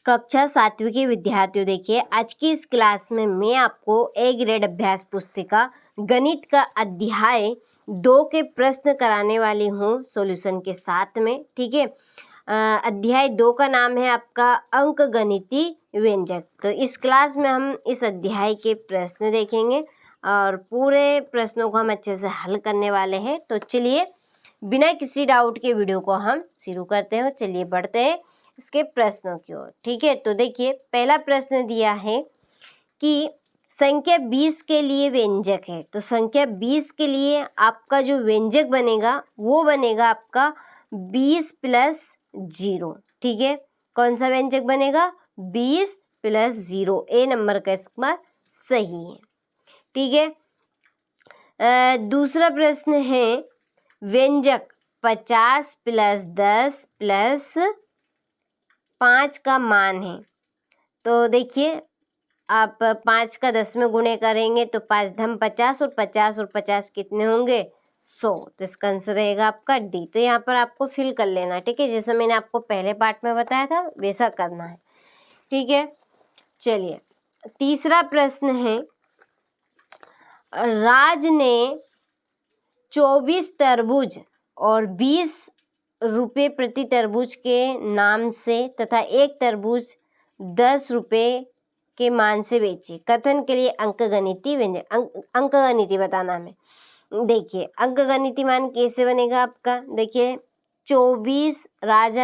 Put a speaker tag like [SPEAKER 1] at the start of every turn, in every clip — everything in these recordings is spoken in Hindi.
[SPEAKER 1] कक्षा 7वीं के विद्यार्थियों, देखिए आज की इस क्लास में मैं आपको ए ग्रेड अभ्यास पुस्तिका गणित का अध्याय 2 के प्रश्न कराने वाली हूँ सॉल्यूशन के साथ में। ठीक है, अध्याय 2 का नाम है आपका अंक गणितीय व्यंजक। तो इस क्लास में हम इस अध्याय के प्रश्न देखेंगे और पूरे प्रश्नों को हम अच्छे से हल करने वाले हैं। तो चलिए बिना किसी डाउट के वीडियो को हम शुरू करते हैं। चलिए बढ़ते हैं इसके प्रश्नों की ओर। ठीक है, तो देखिए पहला प्रश्न दिया है कि संख्या 20 के लिए व्यंजक है। तो संख्या 20 के लिए आपका जो व्यंजक बनेगा वो बनेगा आपका 20 प्लस 0। ठीक है, कौन सा व्यंजक बनेगा? 20 प्लस 0। ए नंबर का इसका सही है। ठीक है, दूसरा प्रश्न है व्यंजक 50 प्लस 10 प्लस 5 का मान है। तो देखिए आप 5 का 10 में गुणे करेंगे तो 5 धम 50 और 50 कितने होंगे? 100। तो इसका आंसर रहेगा आपका डी। तो यहाँ पर आपको फिल कर लेना। ठीक है, जैसे मैंने आपको पहले पार्ट में बताया था वैसा करना है। ठीक है, चलिए तीसरा प्रश्न है राज ने 24 तरबूज और 20 रुपये प्रति तरबूज के नाम से तथा एक तरबूज 10 रुपये के मान से बेचे। कथन के लिए अंकगणितीय व्यंजक, अंकगणितीय बताना हमें। देखिए अंकगणितीय मान कैसे बनेगा आपका? देखिए 24 राज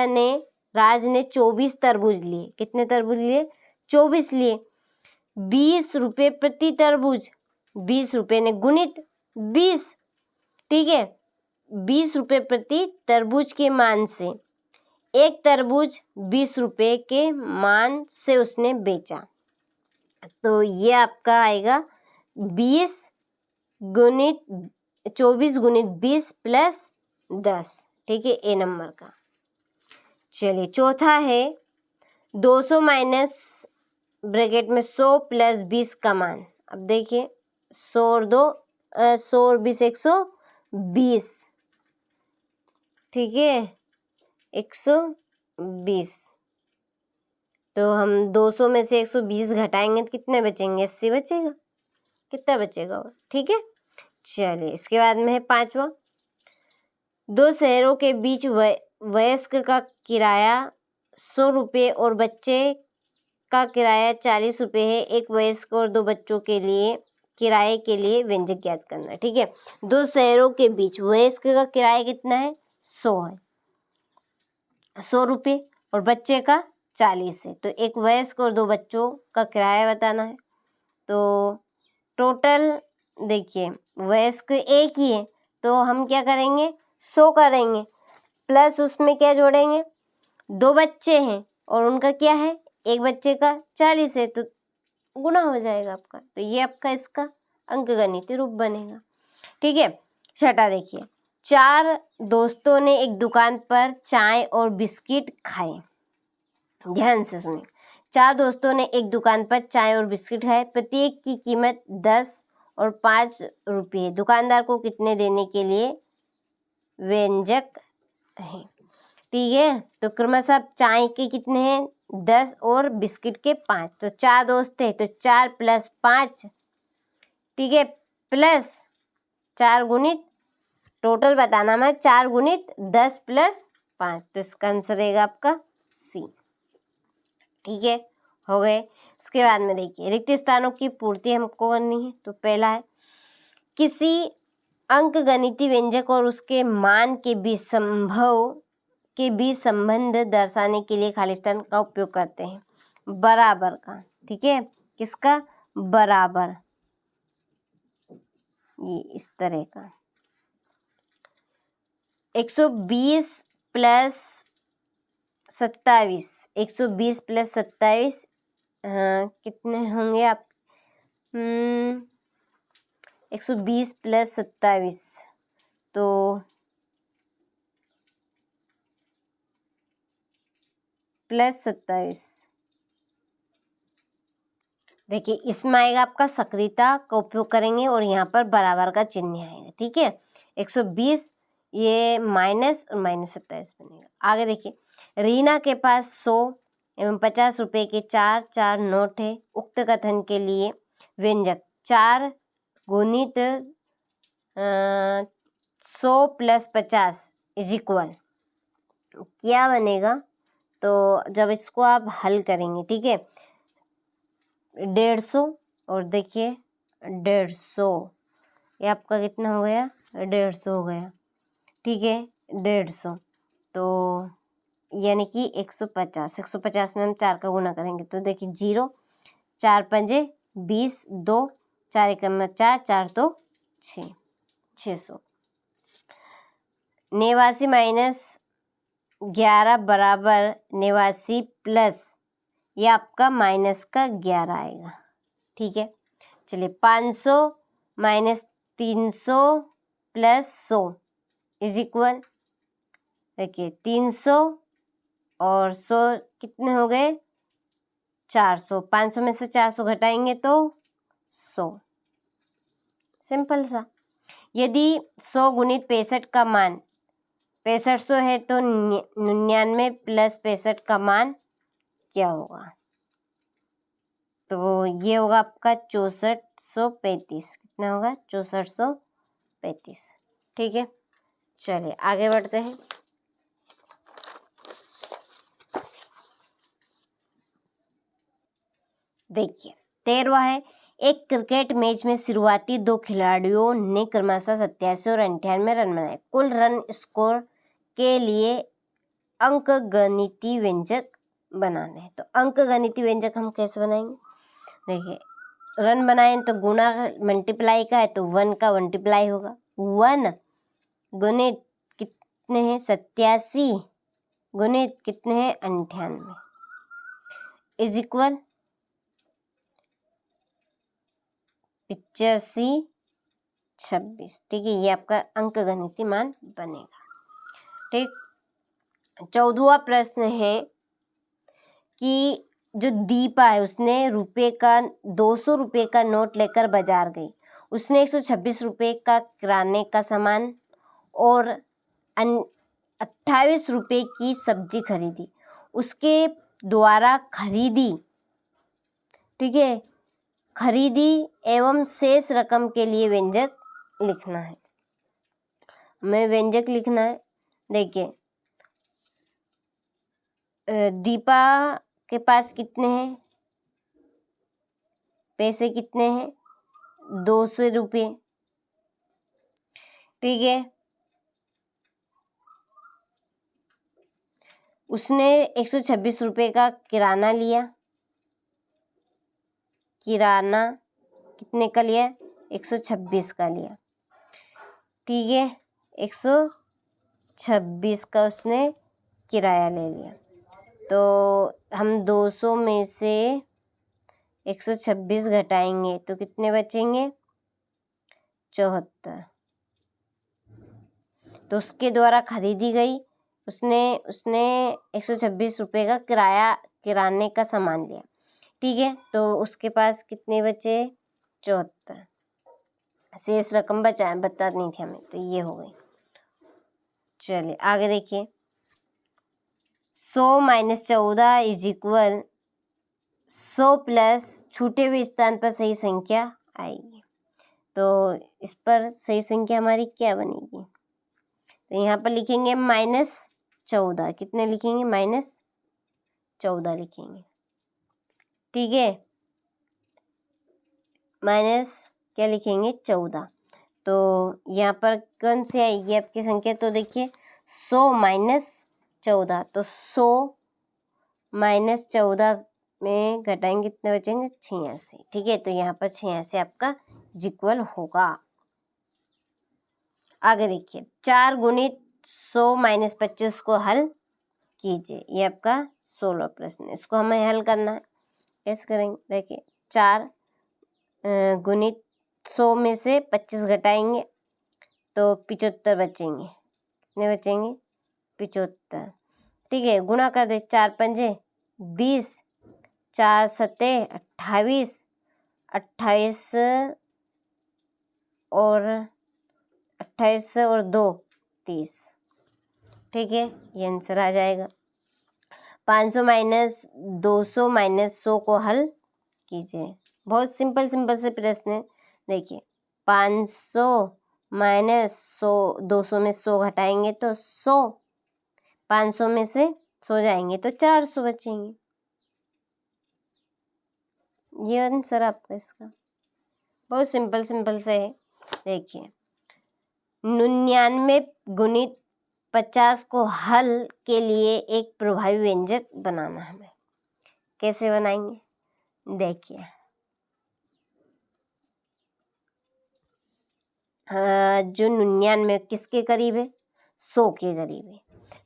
[SPEAKER 1] ने 24 तरबूज लिए। कितने तरबूज लिए? 24 लिए। 20 रुपये प्रति तरबूज, 20 रुपये ने गुणित 20। ठीक है, 20 रुपये प्रति तरबूज के मान से एक तरबूज 20 रुपये के मान से उसने बेचा। तो ये आपका आएगा 24 गुणित 20 प्लस 10। ठीक है, ए नंबर का। चलिए चौथा है 200 माइनस ब्रैकेट में 100 प्लस 20 का मान। अब देखिए 100 और 20 120। ठीक है, 120। तो हम 200 में से 120 घटाएंगे तो कितने बचेंगे? 80 बचेगा। कितना बचेगा और? ठीक है, चलिए इसके बाद में है पांचवा। 2 शहरों के बीच वयस्क का किराया 100 रुपये और बच्चे का किराया 40 रुपये है। एक वयस्क और 2 बच्चों के लिए किराए के लिए व्यंजक ज्ञात करना। ठीक है, 2 शहरों के बीच वयस्क का किराया कितना है? 100 है, 100 रुपये, और बच्चे का 40 है। तो एक वयस्क और 2 बच्चों का किराया बताना है। तो टोटल देखिए वयस्क एक ही है तो हम क्या करेंगे? 100 करेंगे प्लस उसमें क्या जोड़ेंगे? 2 बच्चे हैं और उनका क्या है? एक बच्चे का 40 है तो गुना हो जाएगा आपका। तो ये आपका इसका अंकगणितीय रूप बनेगा। ठीक है, छठा देखिए 4 दोस्तों ने एक दुकान पर चाय और बिस्किट खाए। ध्यान से सुनिए, 4 दोस्तों ने एक दुकान पर चाय और बिस्किट खाए। प्रत्येक की कीमत 10 और 5 रुपये। दुकानदार को कितने देने के लिए व्यंजक है? ठीक है, तो क्रमशः चाय के कितने हैं? 10 और बिस्किट के 5। तो 4 दोस्त थे तो 4 प्लस 5। ठीक है, प्लस 4 गुणित, टोटल बताना मैं, 4 गुणित 10 प्लस 5। तो इसका आंसर रहेगा आपका सी। ठीक है, हो गए। इसके बाद में देखिए रिक्त स्थानों की पूर्ति हमको करनी है। तो पहला है किसी अंकगणितीय व्यंजक और उसके मान के बीच संबंध दर्शाने के लिए खाली स्थान का उपयोग करते हैं। बराबर का। ठीक है, किसका? बराबर, ये इस तरह का 120 प्लस 27, 120 प्लस 27 कितने होंगे आप? 120 प्लस 27 तो प्लस 27। देखिए इसमें आएगा आपका सक्रियता का उपयोग करेंगे और यहाँ पर बराबर का चिन्ह आएगा। ठीक है, 120 ये माइनस और माइनस 27 बनेगा। आगे देखिए रीना के पास 100 एवं 50 रुपये के 4 नोट है। उक्त कथन के लिए व्यंजक 4 गुणित 100 + 50 इज इक्वल क्या बनेगा? तो जब इसको आप हल करेंगे, ठीक है, 150 और देखिए 150, ये आपका कितना हो गया? 150 हो गया, ठीक है, 150। तो यानी कि 150, 150 में हम 4 का गुना करेंगे तो देखिए 0, 4 पंजे 20, 2, 4 एकम में 4, 4 तो 6, 600। 89 - 11 बराबर 89 प्लस ये आपका माइनस का 11 आएगा, ठीक है। चलिए 500 - 300 + 100 इज इक्वल, देखिए 300 और 100 कितने हो गए? 400। 500 में से 400 घटाएंगे तो 100, सिंपल सा। यदि 100 गुणित 65 का मान 6500 है तो 99 + 65 का मान क्या होगा? तो ये होगा आपका 6435। कितना होगा? 6435, ठीक है। चलिए आगे बढ़ते हैं। देखिए 13वां है, एक क्रिकेट मैच में शुरुआती 2 खिलाड़ियों ने क्रमशः 87 और 98 रन बनाए। कुल रन स्कोर के लिए अंकगणितीय व्यंजक बनाने हैं। तो अंकगणितीय व्यंजक हम कैसे बनाएंगे? देखिए रन बनाए तो गुणा मल्टीप्लाई का है तो 1 का मल्टीप्लाई होगा। 1 गुणित कितने हैं? 87 गुणित कितने हैं? 98 इज इक्वल 85 26, ठीक है। ये आपका अंकगणितीय मान बनेगा, ठीक। 14वां प्रश्न है कि जो दीपा है उसने 200 रुपये का नोट लेकर बाजार गई। उसने 126 रुपये का किराने का सामान और 28 रुपये की सब्जी खरीदी। उसके द्वारा खरीदी, ठीक है, खरीदी एवं शेष रकम के लिए व्यंजक लिखना है। हमें व्यंजक लिखना है। देखिए दीपा के पास कितने हैं पैसे? कितने हैं? 200 रुपये, ठीक है। उसने 126 रुपये का किराना लिया। किराना कितने का लिया? 126 का लिया, ठीक है। 126 का उसने किराया ले लिया। तो हम 200 में से 126 घटाएंगे तो कितने बचेंगे? 74। तो उसके द्वारा खरीदी गई, उसने 126 रुपये का किराने का सामान लिया, ठीक है। तो उसके पास कितने बचे? 74। शेष रकम बतानी थी हमें, तो ये हो गई। चलिए आगे देखिए 100 - 14 इज इक्वल 100 प्लस छूटे हुए स्थान पर सही संख्या आएगी। तो इस पर सही संख्या हमारी क्या बनेगी? तो यहाँ पर लिखेंगे -14। कितने लिखेंगे? -14 लिखेंगे, ठीक है। माइनस क्या लिखेंगे? 14। तो यहाँ पर कौन सी आएगी आपकी संख्या? तो देखिए 100 - 14, तो 100 - 14 में घटाएंगे कितने बचेंगे? 86, ठीक है। तो यहाँ पर 86 आपका इक्वल होगा। आगे देखिए 4 गुणित 100 - 25 को हल कीजिए। ये आपका 16 प्रश्न है। इसको हमें हल करना है। कैसे करेंगे? देखिए 4 गुणित 100 में से 25 घटाएंगे तो 75 बचेंगे। कितने बचेंगे? 75, ठीक है। गुणा कर दे, 4 पंजे 20, 4 सते 28, 28 और 2 30, ठीक है। ये आंसर आ जाएगा। 500 माइनस 200 माइनस 100 को हल कीजिए। बहुत सिंपल से प्रश्न है। देखिए 500 माइनस 100, 200 में 100 घटाएंगे तो 100, 500 में से 100 जाएंगे तो 400 बचेंगे। ये आंसर आपका इसका बहुत सिंपल से है। देखिए 99 गुणित 50 को हल के लिए एक प्रभावी व्यंजक बनाना है। हमें कैसे बनाएंगे? देखिए जो 99 किसके करीब है? 100 के करीब है।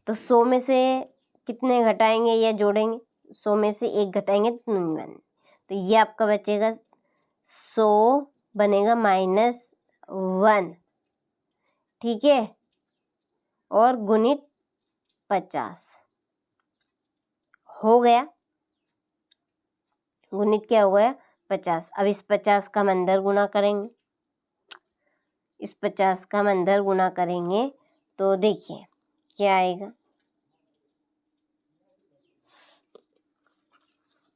[SPEAKER 1] तो 100 में से कितने घटाएंगे या जोड़ेंगे? 100 में से 1 घटाएंगे तो 99। तो ये आपका बचेगा 100 बनेगा -1, ठीक है, और गुणित 50 हो गया। गुणित क्या हो गया? 50। अब इस 50 का हम अंदर गुणा करेंगे। इस 50 का हम अंदर गुणा करेंगे तो देखिए क्या आएगा।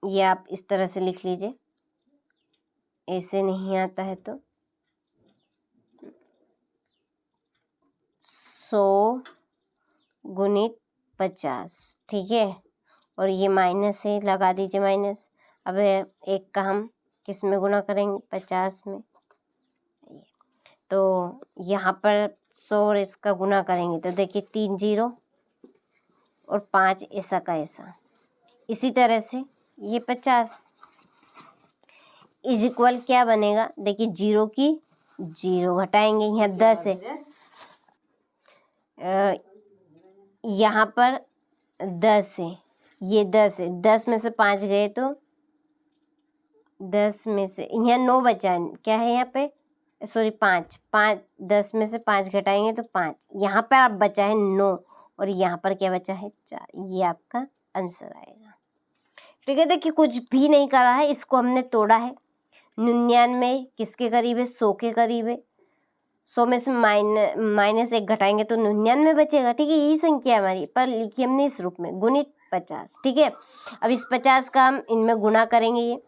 [SPEAKER 1] ये आप इस तरह से लिख लीजिए, ऐसे नहीं आता है तो 100 गुणित 50, ठीक है, और ये माइनस है, लगा दीजिए माइनस। अब एक का हम किस में गुणा करेंगे? 50 में। तो यहाँ पर 100 और इसका गुणा करेंगे तो देखिए 3 0 और 5 ऐसा का ऐसा। इसी तरह से ये 50 इज इक्वल क्या बनेगा? देखिए 0 की 0 घटाएंगे, यहाँ 10 है, यहाँ पर 10 है, ये 10 है, 10 में से 5 गए तो 10 में से यहाँ 9 बचा। क्या है यहाँ पे? सॉरी 5, 10 में से 5 घटाएंगे तो 5, यहाँ पर आप बचा है 9 और यहाँ पर क्या बचा है? 4। ये आपका आंसर आएगा, ठीक है। देखिए कुछ भी नहीं करा है, इसको हमने तोड़ा है। 99 किसके करीब है? 100 के करीब है। 100 में से -1 घटाएंगे तो 99 बचेगा, ठीक है। यही संख्या हमारी, पर लिखी हमने इस रूप में गुणित 50, ठीक है। अब इस 50 का हम इनमें गुणा करेंगे, ये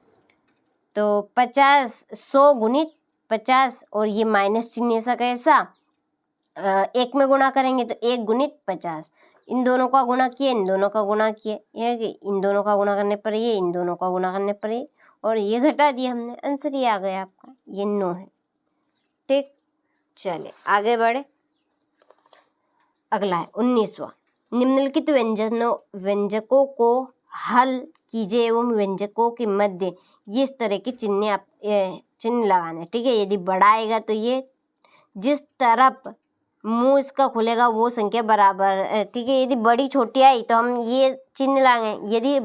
[SPEAKER 1] तो 50 100 गुणित 50 और ये माइनस चिन्ह ऐसा कैसा 1 में गुणा करेंगे तो 1 गुणित 50। इन दोनों का गुणा किए, इन दोनों का गुणा किए, ये इन दोनों का गुणा करने पर ये, इन दोनों का गुणा करने पर ये, और ये घटा दिया हमने। आंसर ये आ गया आपका, ये 9 है, ठीक। चलिए आगे बढ़े। अगला है 19वां। निम्नलिखित व्यंजकों को हल कीजिए एवं व्यंजकों के मध्य ये इस तरह के चिन्ह लगाने, ठीक है। यदि बड़ा आएगा तो ये जिस तरफ मुंह इसका खुलेगा वो संख्या बराबर है, ठीक है। यदि बड़ी छोटी आई तो हम ये चिन्ह लगाएंगे, यदि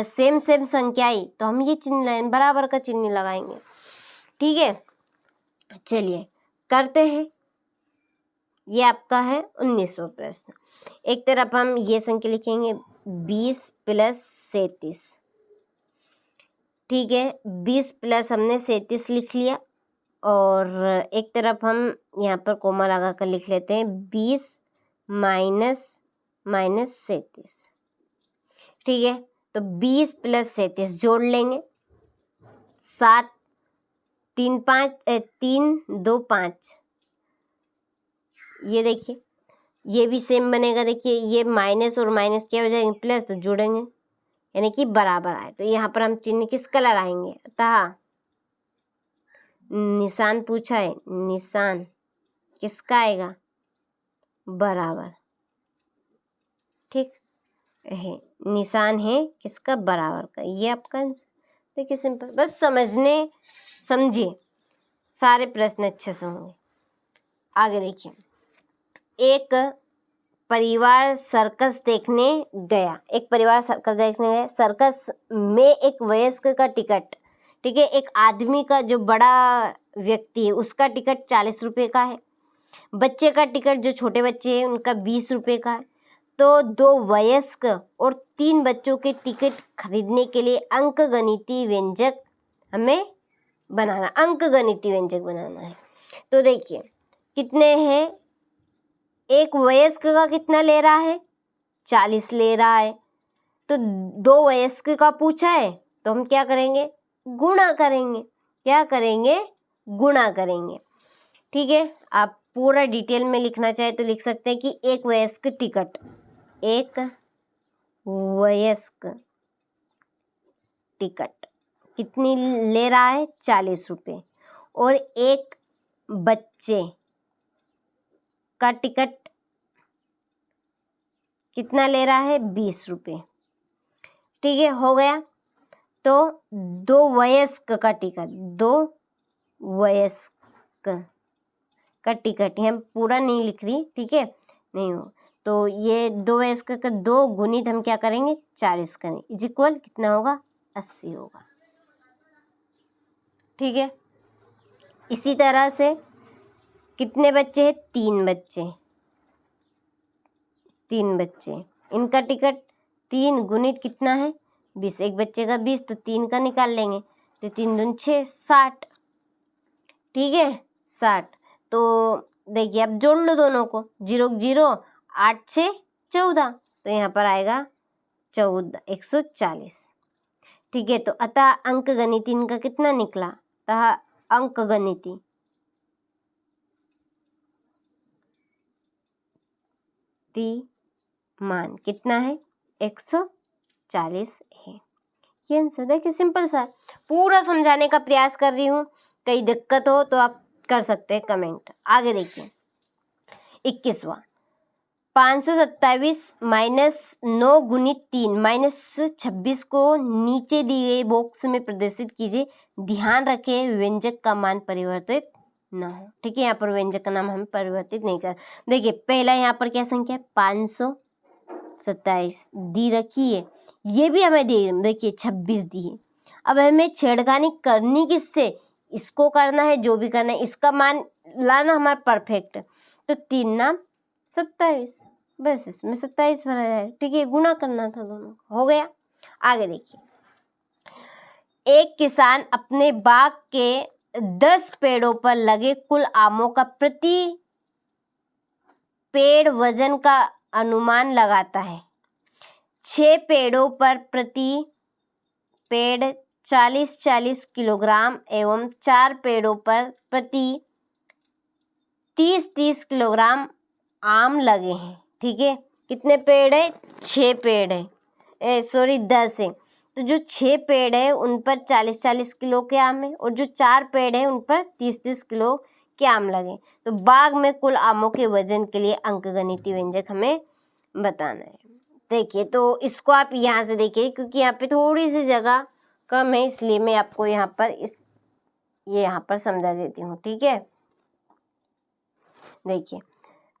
[SPEAKER 1] सेम संख्या आई तो हम ये चिन्ह लगाएंगे, बराबर का चिन्ह लगाएंगे, ठीक है। चलिए करते हैं। ये आपका है 19वां प्रश्न। एक तरफ हम ये संख्या लिखेंगे 20 + 37, ठीक है। 20 प्लस हमने 37 लिख लिया, और एक तरफ हम यहाँ पर कोमा लगा कर लिख लेते हैं 20 - 37, ठीक है। तो 20 + 37 जोड़ लेंगे, 7 3 2 5। ये देखिए ये भी सेम बनेगा। देखिए ये माइनस और माइनस क्या हो जाएंगे? प्लस, तो जोड़ेंगे यानी कि बराबर आए। तो यहाँ पर हम चिन्ह किसका लगाएंगे? अतः निशान पूछा है, निशान किसका आएगा? बराबर, ठीक है। निशान है किसका? बराबर का। ये आपका आंसर। देखिए सिंपल, बस समझिए, सारे प्रश्न अच्छे से होंगे। आगे देखिए, एक परिवार सर्कस देखने गया। सर्कस में एक वयस्क का टिकट, ठीक है, एक आदमी का जो बड़ा व्यक्ति है उसका टिकट 40 रुपये का है, बच्चे का टिकट जो छोटे बच्चे हैं उनका 20 रुपये का है। तो 2 वयस्क और 3 बच्चों के टिकट खरीदने के लिए अंकगणितीय व्यंजक हमें बनाना, अंकगणितीय व्यंजक बनाना है। तो देखिए कितने हैं? एक वयस्क का कितना ले रहा है? 40 ले रहा है, तो 2 वयस्क का पूछा है तो हम क्या करेंगे, गुणा करेंगे। क्या करेंगे, गुणा करेंगे। ठीक है, आप पूरा डिटेल में लिखना चाहे तो लिख सकते हैं कि एक वयस्क टिकट, एक वयस्क टिकट कितनी ले रहा है, 40 रुपये, और एक बच्चे का टिकट कितना ले रहा है, 20 रुपये। ठीक है, हो गया। तो 2 वयस्क का टिकट, 2 वयस्क का टिकट, हम पूरा नहीं लिख रही, ठीक है, नहीं हो तो ये 2 वयस्क का 2 गुणित हम क्या करेंगे, 40 करेंगे, इज इक्वल कितना होगा, 80 होगा। ठीक है, इसी तरह से कितने बच्चे हैं, 3 बच्चे, 3 बच्चे, इनका टिकट 3 गुणित कितना है, 20, एक बच्चे का 20 तो 3 का निकाल लेंगे, तो 3 दूनी 6, 60। ठीक है, 60। तो देखिए अब जोड़ लो दोनों को, 0 0, 8 से 14, तो यहाँ पर आएगा 14, 140। ठीक है, तो अतः अंक गणित इनका कितना निकला, अतः अंक गणिती मान कितना है, 140 है। ये आंसर देखिए, सिंपल सा, पूरा समझाने का प्रयास कर रही हूँ, कहीं दिक्कत हो तो आप कर सकते हैं कमेंट। आगे देखिए 21वां, 527 -9 गुणित 3 -26 को नीचे दी गई बॉक्स में प्रदर्शित कीजिए। ध्यान रखें व्यंजक का मान परिवर्तित ना हो। ठीक है, यहाँ पर व्यंजक का नाम हम परिवर्तित नहीं कर। देखिए पहला यहाँ पर क्या संख्या है, 527 दी रखी है, ये भी हमें देखिए 26 दी है। अब हमें छेड़खानी करनी किससे, इसको करना है, जो भी करना है, इसका मान लाना हमारा परफेक्ट। तो 3 नाम 27, बस इसमें 27 भरा जाए। ठीक है, गुणा करना था दोनों, हो गया। आगे देखिए, एक किसान अपने बाग के 10 पेड़ों पर लगे कुल आमों का प्रति पेड़ वजन का अनुमान लगाता है। 6 पेड़ों पर प्रति पेड़ 40-40 किलोग्राम एवं 4 पेड़ों पर प्रति 30-30 किलोग्राम आम लगे हैं। ठीक है, कितने पेड़ है, 6 पेड़ है, 10 है। तो जो 6 पेड़ है उन पर 40-40 किलो के आम है, और जो 4 पेड़ है उन पर 30-30 किलो के आम लगे। तो बाग में कुल आमों के वजन के लिए अंकगणितीय व्यंजक हमें बताना है। देखिए, तो इसको आप यहाँ से देखिए, क्योंकि यहाँ पे थोड़ी सी जगह कम है, इसलिए मैं आपको यहाँ पर ये यहाँ पर समझा देती हूँ। ठीक है, देखिए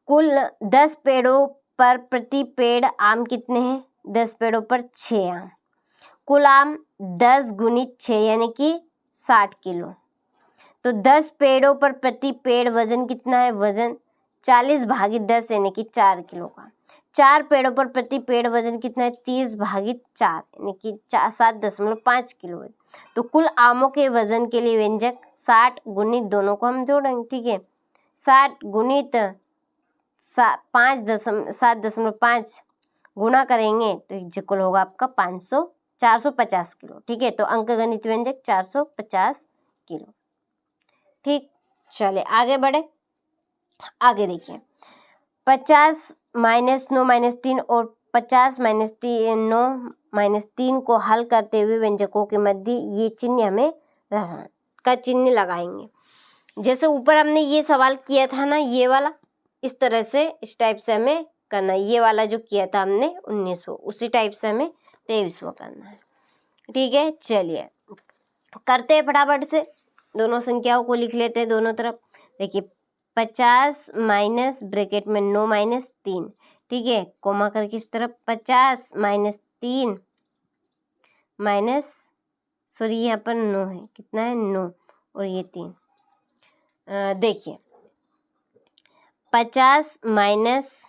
[SPEAKER 1] कुल 10 पेड़ों पर प्रति पेड़ आम कितने हैं, 10 पेड़ों पर 6 आम, कुल आम 10 गुणित 6 यानी कि 60 किलो। तो 10 पेड़ों पर प्रति पेड़ वजन कितना है, वजन 40 भागित 10 यानी कि 4 किलो का। 4 पेड़ों पर प्रति पेड़ वजन कितना है, 30 भागित 4 यानी कि 7.5 किलो है। तो कुल आमों के वजन के लिए व्यंजक 60 गुणित दोनों को हम जोड़ेंगे। ठीक है, 60 गुणित 7.5 गुणा करेंगे तो इक्वल होगा आपका 450 किलो। ठीक है, तो अंकगणित व्यंजक 450 किलो। ठीक, चले आगे बढ़े। आगे देखिए 50 -9 -3 और 50 -9 -3 को हल करते हुए व्यंजकों के मध्य ये चिन्ह हमें का चिन्ह लगाएंगे। जैसे ऊपर हमने ये सवाल किया था ना, ये वाला, इस तरह से इस टाइप से हमें करना है। ये वाला जो किया था हमने 1900, उसी टाइप से हमें 2300 करना है। ठीक है, चलिए करते हैं फटाफट से, दोनों संख्याओं को लिख लेते हैं दोनों तरफ। देखिए 50 माइनस ब्रैकेट में 9 -3, ठीक है, कोमा करके इस तरफ 50 -3 माइनस, सॉरी यहाँ पर 9 है, कितना है 9 और ये 3। देखिए 50 माइनस,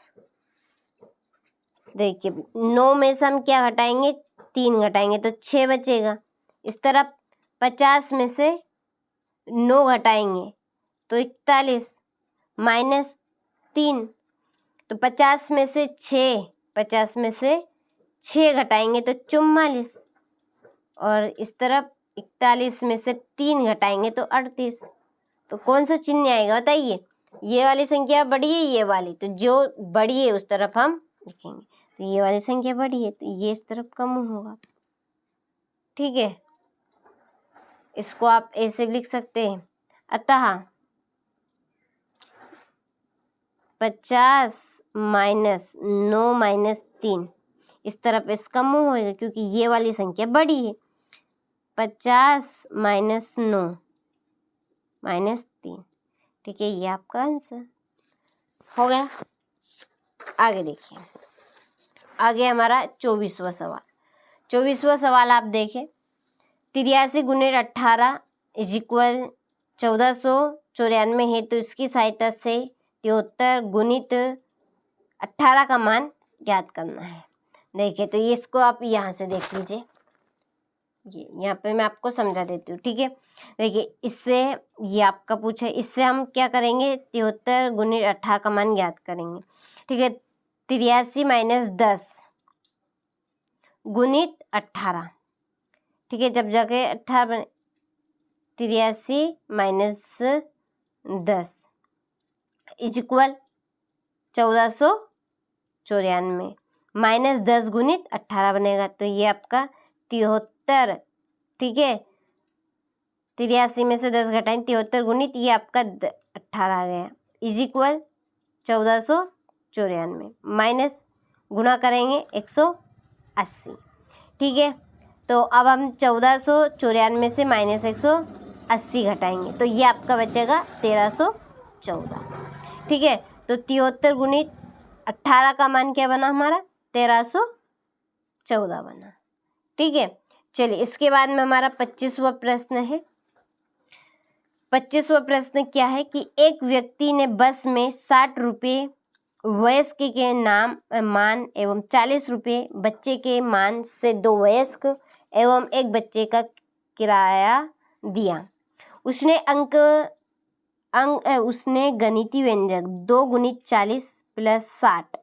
[SPEAKER 1] देखिए 9 में से हम क्या घटाएंगे, 3 घटाएंगे तो 6 बचेगा। इस तरफ 50 में से 9 घटाएंगे तो 41 -3, तो 50 में से 6, 50 में से 6 घटाएंगे तो 44, और इस तरफ 41 में से 3 घटाएंगे तो 38। तो कौन सा चिन्ह आएगा बताइए? ये वाली संख्या बड़ी है, ये वाली, तो जो बड़ी है उस तरफ हम लिखेंगे। तो ये वाली संख्या बड़ी है तो ये इस तरफ कम होगा। ठीक है, इसको आप ऐसे भी लिख सकते हैं। अतः 50 माइनस 9 माइनस 3, इस तरफ इसका मुंह होगा क्योंकि ये वाली संख्या बड़ी है। 50 माइनस 9 माइनस 3, ठीक है, ये आपका आंसर हो गया। आगे देखिए, आगे हमारा 24वां सवाल। 24वां सवाल आप देखें, 83 गुणे 18 इज इक्वल 1494 है, तो इसकी सहायता से 73 गुणित 18 का मान ज्ञात करना है। देखिए, तो ये इसको आप यहाँ से देख लीजिए, ये यहाँ पे मैं आपको समझा देती हूँ। ठीक है, देखिए, इससे ये आपका पूछा है, इससे हम क्या करेंगे? 73 गुणित 18 का मान ज्ञात करेंगे। ठीक है, 83 माइनस 10 गुणित 18, ठीक है, जब जाके 18 बने, 83 माइनस 10 इज इक्वल 1494 माइनस 10 गुणित 18 बनेगा, तो ये आपका 73, ठीक है, 83 में से 10 घटाएं, 73 गुणित ये आपका 18 आ गया, इज इक्वल 1494 माइनस गुणा करेंगे 180। ठीक है, तो अब हम 1494 से माइनस 180 घटाएंगे, तो ये आपका बचेगा 1314। ठीक है, तो 73 गुणित 18 का मान क्या बना हमारा? 1314 बना। ठीक है, चलिए, इसके बाद में हमारा 25वां प्रश्न है। 25वां प्रश्न क्या है कि एक व्यक्ति ने बस में 60 रुपये वयस्क के नाम मान एवं 40 रुपये बच्चे के मान से 2 वयस्क एवं 1 बच्चे का किराया दिया। उसने गणितीय व्यंजक 2 गुणित 40 प्लस 60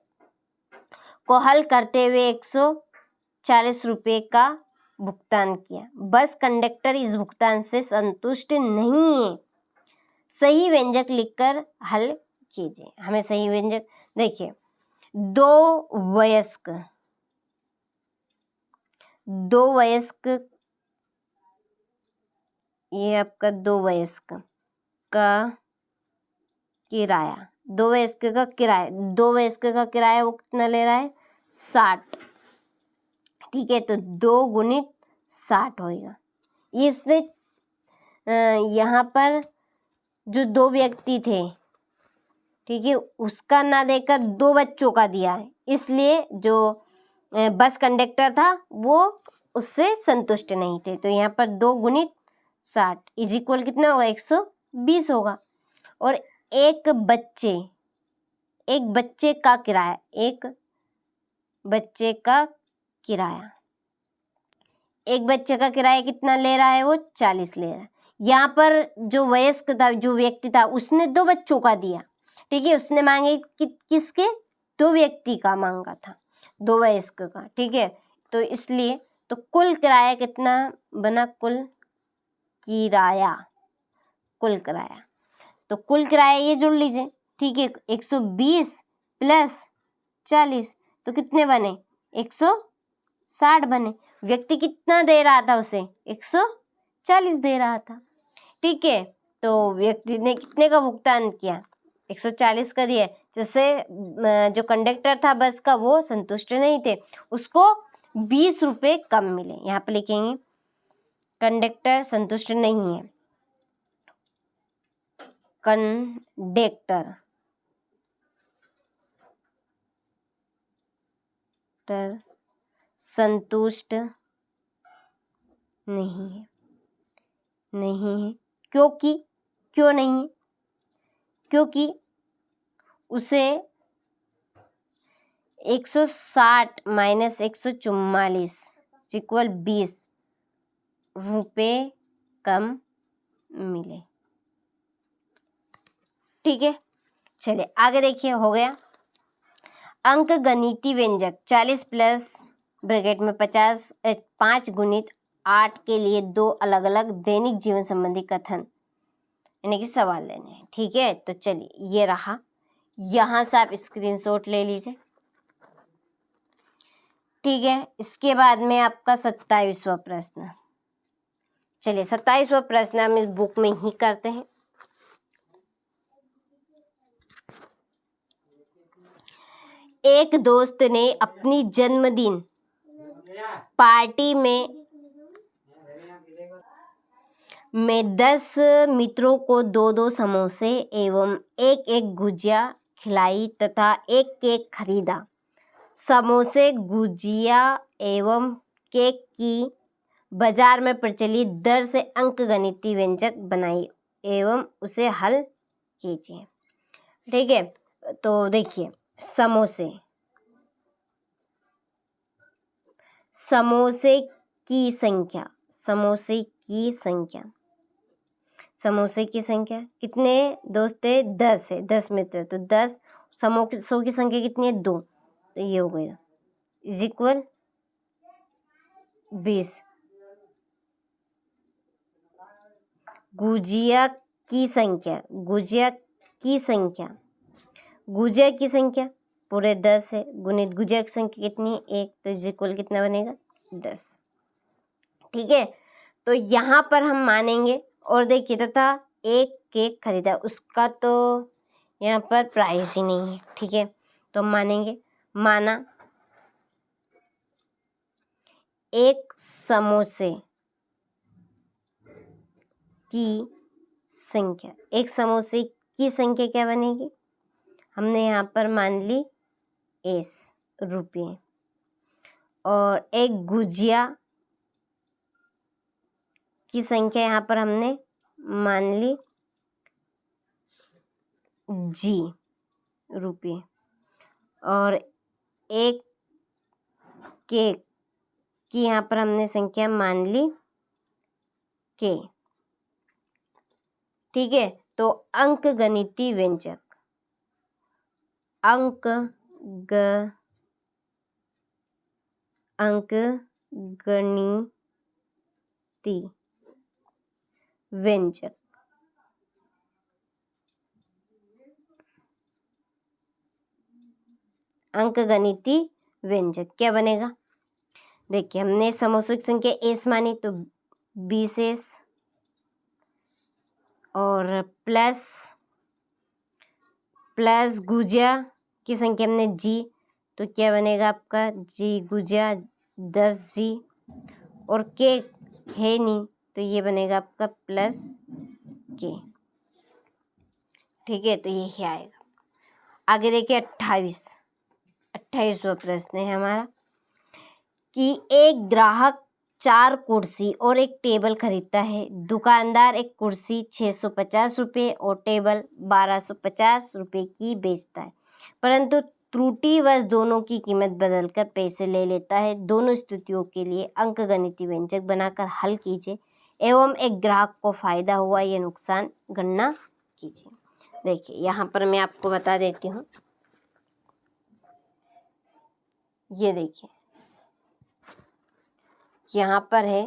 [SPEAKER 1] को हल करते हुए 140 रुपये का भुगतान किया। बस कंडक्टर इस भुगतान से संतुष्ट नहीं है। सही व्यंजक लिखकर हल कीजिए। हमें सही व्यंजक, देखिए, 2 वयस्क ये आपका 2 वयस्क का किराया, 2 वयस्क का किराया, 2 वयस्क का किराया वो कितना ले रहा है? 60। ठीक है, तो 2 गुणित 60 होगा। इसने यहाँ पर जो 2 व्यक्ति थे, ठीक है, उसका ना देकर 2 बच्चों का दिया है, इसलिए जो बस कंडक्टर था वो उससे संतुष्ट नहीं थे। तो यहाँ पर 2 गुणित 60 इज इक्वल कितना होगा? 120 होगा। और एक बच्चे का किराया, एक बच्चे का किराया कितना ले रहा है? वो 40 ले रहा है। यहाँ पर जो वयस्क था, जो व्यक्ति था, उसने 2 बच्चों का दिया। ठीक है, उसने मांगे किसके? 2 व्यक्ति का मांगा था, 2 वयस्क का। ठीक है, तो इसलिए तो कुल किराया कितना बना? कुल किराया, तो कुल किराया ये जोड़ लीजिए। ठीक है, 120 प्लस 40 तो कितने बने? 160 बने। व्यक्ति कितना दे रहा था उसे? 140 दे रहा था। ठीक है, तो व्यक्ति ने कितने का भुगतान किया? 140 का दिया। जैसे जो कंडक्टर था बस का, वो संतुष्ट नहीं थे, उसको 20 रुपये कम मिले। यहाँ पे लिखेंगे कंडक्टर संतुष्ट नहीं है, कंडक्टर संतुष्ट नहीं है। क्यों नहीं है? क्योंकि उसे 160 माइनस 144 इक्वल 20 रुपये कम मिले। ठीक है, चलिए आगे देखिए, हो गया। अंक गणितीय व्यंजक 40 प्लस ब्रैकेट में 5 गुणित 8 के लिए 2 अलग अलग दैनिक जीवन संबंधी कथन यानी कि सवाल लेने हैं। ठीक है, तो चलिए ये रहा, यहाँ से आप स्क्रीनशॉट ले लीजिए। ठीक है, इसके बाद में आपका 27वां प्रश्न। चलिए 27वां प्रश्न हम इस बुक में ही करते हैं। एक दोस्त ने अपनी जन्मदिन पार्टी में 10 मित्रों को 2-2 समोसे एवं 1-1 गुजिया खिलाई तथा एक केक खरीदा। समोसे, गुजिया एवं केक की बाजार में प्रचलित दर से अंकगणितीय व्यंजक बनाई एवं उसे हल कीजिए। ठीक है, तो देखिए समोसे की संख्या कितने दोस्त थे? 10 है, 10 मित्र, तो 10 समोसों की संख्या कितनी है? 2, तो ये हो गया इज इक्वल 20। गुजिया की संख्या पूरे 10 है, गुणित गुजिया की संख्या कितनी है? 1, तो इज इक्वल कितना बनेगा? 10। ठीक है, तो यहाँ पर हम मानेंगे और देखिए तथा एक केक खरीदा, उसका तो यहाँ पर प्राइस ही नहीं है। ठीक है, तो मानेंगे, माना एक समोसे की संख्या क्या बनेगी? हमने यहाँ पर मान ली S रुपये, और एक गुजिया की संख्या यहाँ पर हमने मान ली G रुपये, और एक केक की यहाँ पर हमने संख्या मान ली K। ठीक है, तो अंकगणितीय व्यंजक अंकगणितीय व्यंजक क्या बनेगा? देखिए हमने समोसों की संख्या S मानी, तो 20S और प्लस गुजिया की संख्या हमने G, तो क्या बनेगा आपका? G गुजिया 10G, और केक है नहीं, तो ये बनेगा आपका प्लस K। ठीक है, तो यही आएगा। आगे देखिए 28वां प्रश्न है हमारा कि एक ग्राहक 4 कुर्सी और एक टेबल खरीदता है। दुकानदार एक कुर्सी 650 रुपये और टेबल 1250 रुपये की बेचता है, परंतु त्रुटिवश दोनों की कीमत बदलकर पैसे ले लेता है। दोनों स्थितियों के लिए अंकगणितीय व्यंजक बनाकर हल कीजिए एवं एक ग्राहक को फायदा हुआ या नुकसान गणना कीजिए। देखिए यहाँ पर मैं आपको बता देती हूँ, ये देखिए यहाँ पर है,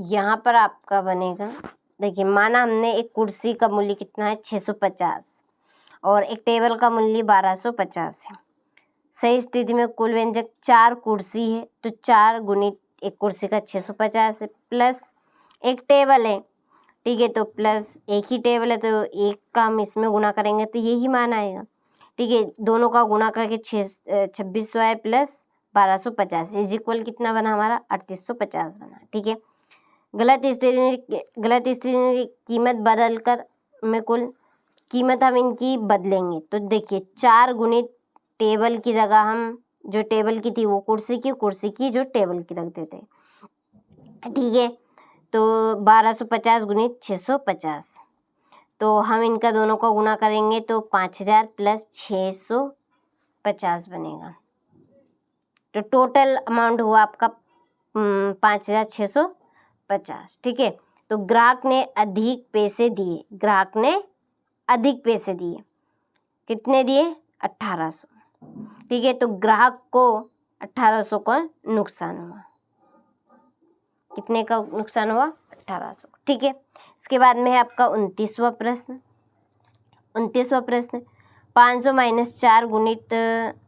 [SPEAKER 1] यहाँ पर आपका बनेगा। देखिए माना हमने एक कुर्सी का मूल्य कितना है? 650 और एक टेबल का मूल्य 1250 है। सही स्थिति में कुल व्यंजक 4 कुर्सी है, तो 4 गुणित एक कुर्सी का 650 है, प्लस एक टेबल है। ठीक है, तो प्लस एक ही टेबल है, तो एक का हम इसमें गुणा करेंगे तो यही मान आएगा। ठीक है, दोनों का गुणा करके 2600 है प्लस 1250 इज इक्वल कितना बना हमारा? 3850 बना। ठीक है, गलत स्थिति में कीमत बदल कर में कुल कीमत हम इनकी बदलेंगे, तो देखिए 4 गुणित टेबल की जगह हम जो टेबल की थी वो कुर्सी की जो टेबल की रख देते। ठीक है, तो 1250 गुणित 650, तो हम इनका दोनों का गुणा करेंगे तो 5000 प्लस 650 बनेगा, तो टोटल अमाउंट हुआ आपका 5650। ठीक है, तो ग्राहक ने अधिक पैसे दिए, कितने दिए? 1800। ठीक है, तो ग्राहक को 1800 का नुकसान हुआ। कितने का नुकसान हुआ? 1800। ठीक है, इसके बाद में है आपका 29वां प्रश्न। 29वां प्रश्न, 500 - 4 गुणित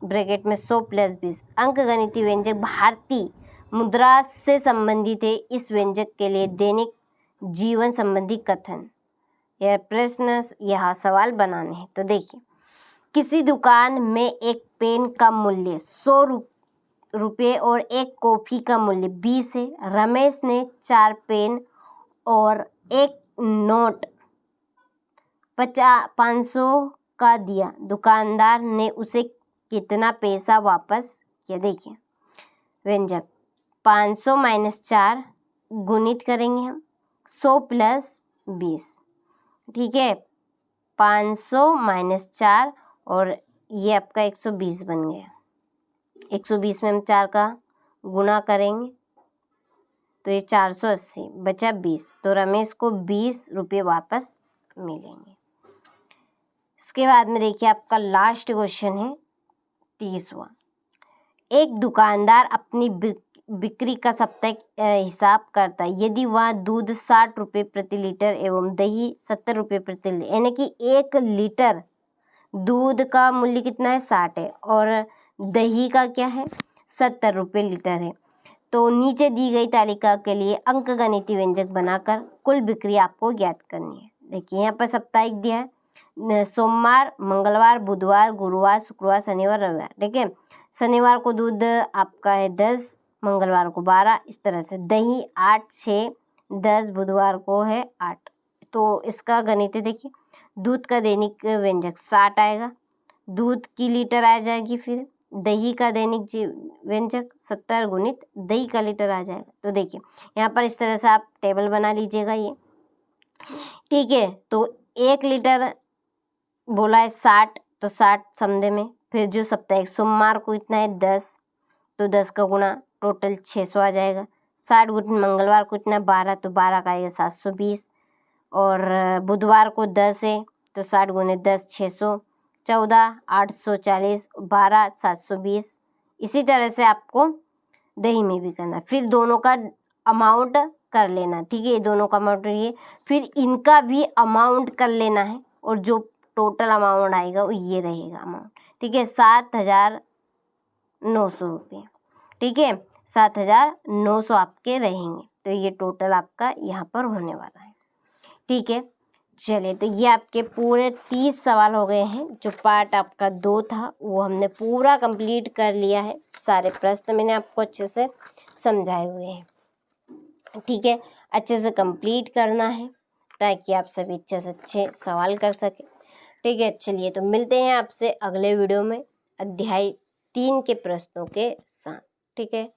[SPEAKER 1] ब्रैकेट में 100 + 20 अंक गणितीय व्यंजक भारतीय मुद्रा से संबंधित है। इस व्यंजक के लिए दैनिक जीवन संबंधी कथन। यह प्रश्न, यह सवाल बनाने हैं। तो देखिए, किसी दुकान में एक पेन का मूल्य 100 रुपये और एक कॉफी का मूल्य 20 है। रमेश ने 4 पेन और एक नोट 500 का दिया। दुकानदार ने उसे कितना पैसा वापस किया? देखिए, व्यंजक 500 - 4 गुणित करेंगे हम 100 + 20। ठीक है, 500 - 4 और ये आपका 120 बन गया। 120 में हम 4 का गुणा करेंगे तो ये 480 बचा 20, तो रमेश को 20 रुपये वापस मिलेंगे। इसके बाद में देखिए आपका लास्ट क्वेश्चन है 30वां। एक दुकानदार अपनी बिक्री का साप्ताहिक हिसाब करता है। यदि वह दूध 60 रुपये प्रति लीटर एवं दही 70 रुपये प्रति लीटर, यानी कि 1 लीटर दूध का मूल्य कितना है? 60 है और दही का क्या है? 70 रुपये लीटर है। तो नीचे दी गई तालिका के लिए अंकगणितीय व्यंजक बनाकर कुल बिक्री आपको ज्ञात करनी है। देखिए, यहाँ पर साप्ताहिक दिया है, सोमवार, मंगलवार, बुधवार, गुरुवार, शुक्रवार, शनिवार, रविवार। ठीक है, शनिवार को दूध आपका है 10, मंगलवार को 12, इस तरह से दही 8, 6, 10, बुधवार को है 8। तो इसका गणित देखिए, दूध का दैनिक व्यंजक 60 आएगा, दूध की लीटर आ जाएगी, फिर दही का दैनिक व्यंजक 70 गुणित दही का लीटर आ जाएगा। तो देखिए, यहाँ पर इस तरह से आप टेबल बना लीजिएगा ये। ठीक है, तो 1 लीटर बोला है 60, तो 60 समझे में, फिर जो साप्ताहिक सोमवार को इतना है 10, तो 10 का गुणा टोटल 600 आ जाएगा। 60 गुणित मंगलवार को इतना 12, तो 12 का आएगा 720, और बुधवार को 10 है तो 60 गुणित 10 600, 14 840, 12 720। इसी तरह से आपको दही में भी करना, फिर दोनों का अमाउंट कर लेना। ठीक है, ये दोनों का अमाउंट ये, फिर इनका भी अमाउंट कर लेना है और जो टोटल अमाउंट आएगा वो ये रहेगा अमाउंट। ठीक है, 7900 रुपये। ठीक है, 7900 आपके रहेंगे। तो ये टोटल आपका यहाँ पर होने वाला है। ठीक है, चलिए, तो ये आपके पूरे 30 सवाल हो गए हैं। जो पार्ट आपका 2 था वो हमने पूरा कंप्लीट कर लिया है। सारे प्रश्न मैंने आपको अच्छे से समझाए हुए हैं। ठीक है, अच्छे से कंप्लीट करना है ताकि आप सभी अच्छे से अच्छे सवाल कर सकें। ठीक है, चलिए, तो मिलते हैं आपसे अगले वीडियो में अध्याय 3 के प्रश्नों के साथ। ठीक है।